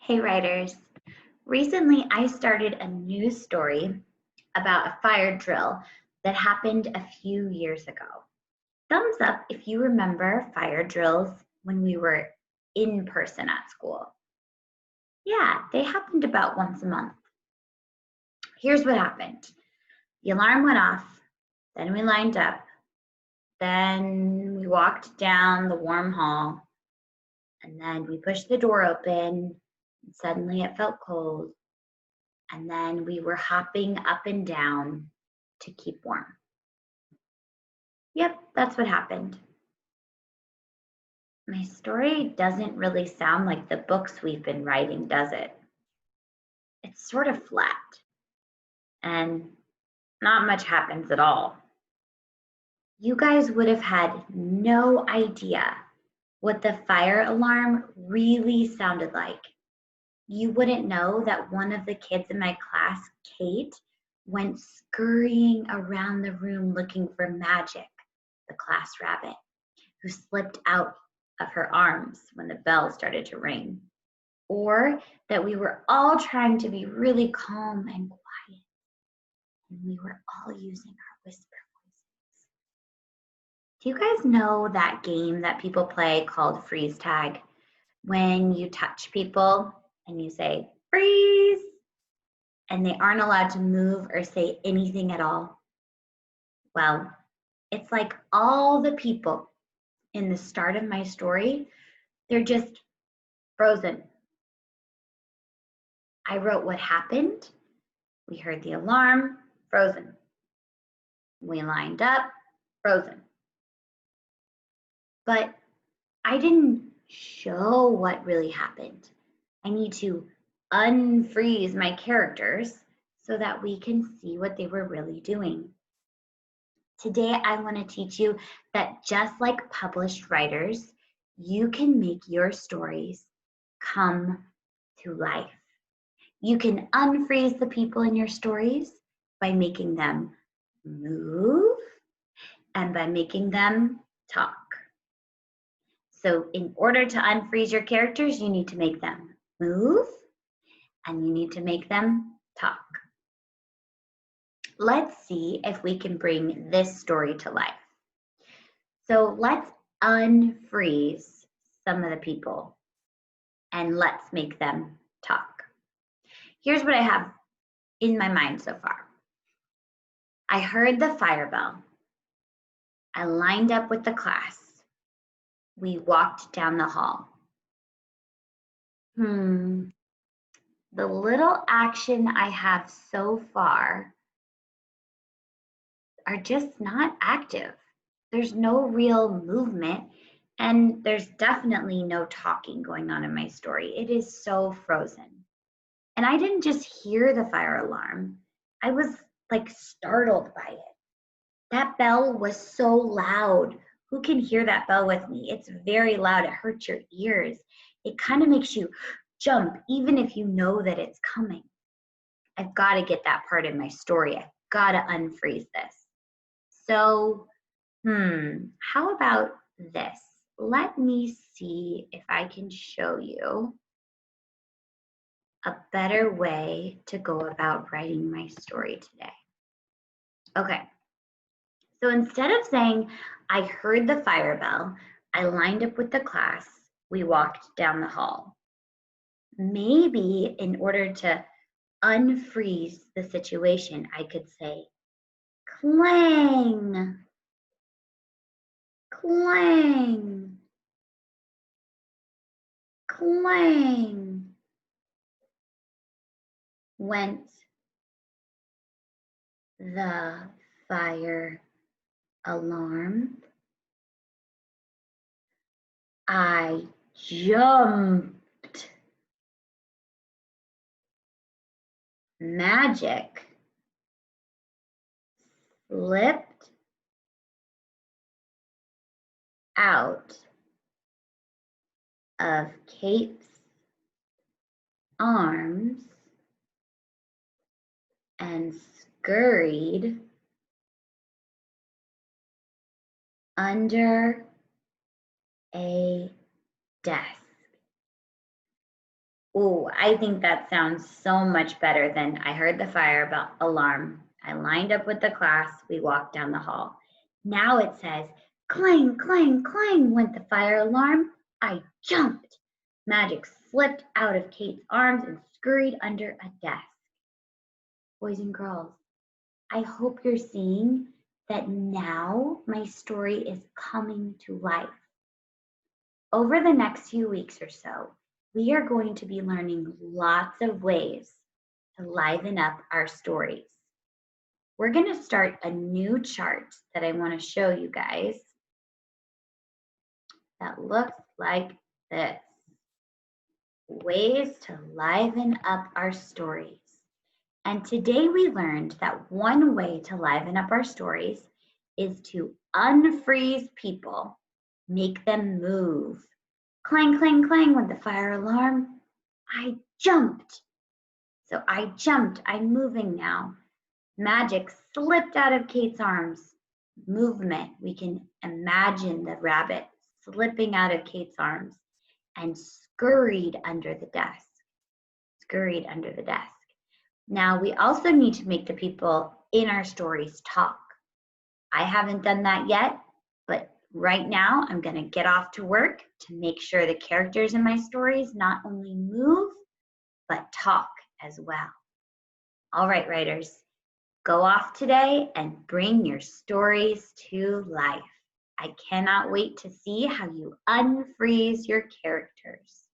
Hey writers, recently I started a news story about a fire drill that happened a few years ago. Thumbs up if you remember fire drills when we were in person at school. Yeah, they happened about once a month. Here's what happened. The alarm went off, then we lined up, then we walked down the warm hall, and then we pushed the door open, and suddenly it felt cold. And then we were hopping up and down to keep warm. Yep, that's what happened. My story doesn't really sound like the books we've been writing, does it? It's sort of flat, and not much happens at all. You guys would have had no idea what the fire alarm really sounded like. You wouldn't know that one of the kids in my class, Kate, went scurrying around the room looking for Magic, the class rabbit, who slipped out of her arms when the bell started to ring. Or that we were all trying to be really calm and quiet, and we were all using our whisper voices. Do you guys know that game that people play called freeze tag? When you touch people and you say, freeze, and they aren't allowed to move or say anything at all? Well, it's like all the people in the start of my story, they're just frozen. I wrote what happened. We heard the alarm, frozen. We lined up, frozen. But I didn't show what really happened. I need to unfreeze my characters so that we can see what they were really doing. Today, I want to teach you that just like published writers, you can make your stories come to life. You can unfreeze the people in your stories by making them move and by making them talk. So in order to unfreeze your characters, you need to make them move and you need to make them talk. Let's see if we can bring this story to life. So let's unfreeze some of the people and let's make them talk. Here's what I have in my mind so far. I heard the fire bell. I lined up with the class. We walked down the hall. The little action I have so far are just not active. There's no real movement, and there's definitely no talking going on in my story. It is so frozen. And I didn't just hear the fire alarm, I was like startled by it. That bell was so loud. Who can hear that bell with me? It's very loud. It hurts your ears. It kind of makes you jump, even if you know that it's coming. I've got to get that part in my story. I've got to unfreeze this. So, how about this? Let me see if I can show you a better way to go about writing my story today. Okay, so instead of saying, I heard the fire bell, I lined up with the class, we walked down the hall. Maybe in order to unfreeze the situation, I could say, clang, clang, clang, went the fire alarm. I jumped. Magic slipped out of Kate's arms and scurried under a desk. Ooh, I think that sounds so much better than I heard the alarm. I lined up with the class. We walked down the hall. Now it says, clang, clang, clang went the fire alarm. I jumped. Magic slipped out of Kate's arms and scurried under a desk. Boys and girls, I hope you're seeing that now my story is coming to life. Over the next few weeks or so, we are going to be learning lots of ways to liven up our stories. We're going to start a new chart that I want to show you guys that looks like this. Ways to liven up our stories. And today we learned that one way to liven up our stories is to unfreeze people, make them move. Clang, clang, clang went the fire alarm. I jumped. So I jumped. I'm moving now. Magic slipped out of Kate's arms. Movement. We can imagine the rabbit slipping out of Kate's arms and scurried under the desk. Scurried under the desk. Now we also need to make the people in our stories talk. I haven't done that yet, but right now I'm going to get off to work to make sure the characters in my stories not only move, but talk as well. All right, writers, go off today and bring your stories to life. I cannot wait to see how you unfreeze your characters.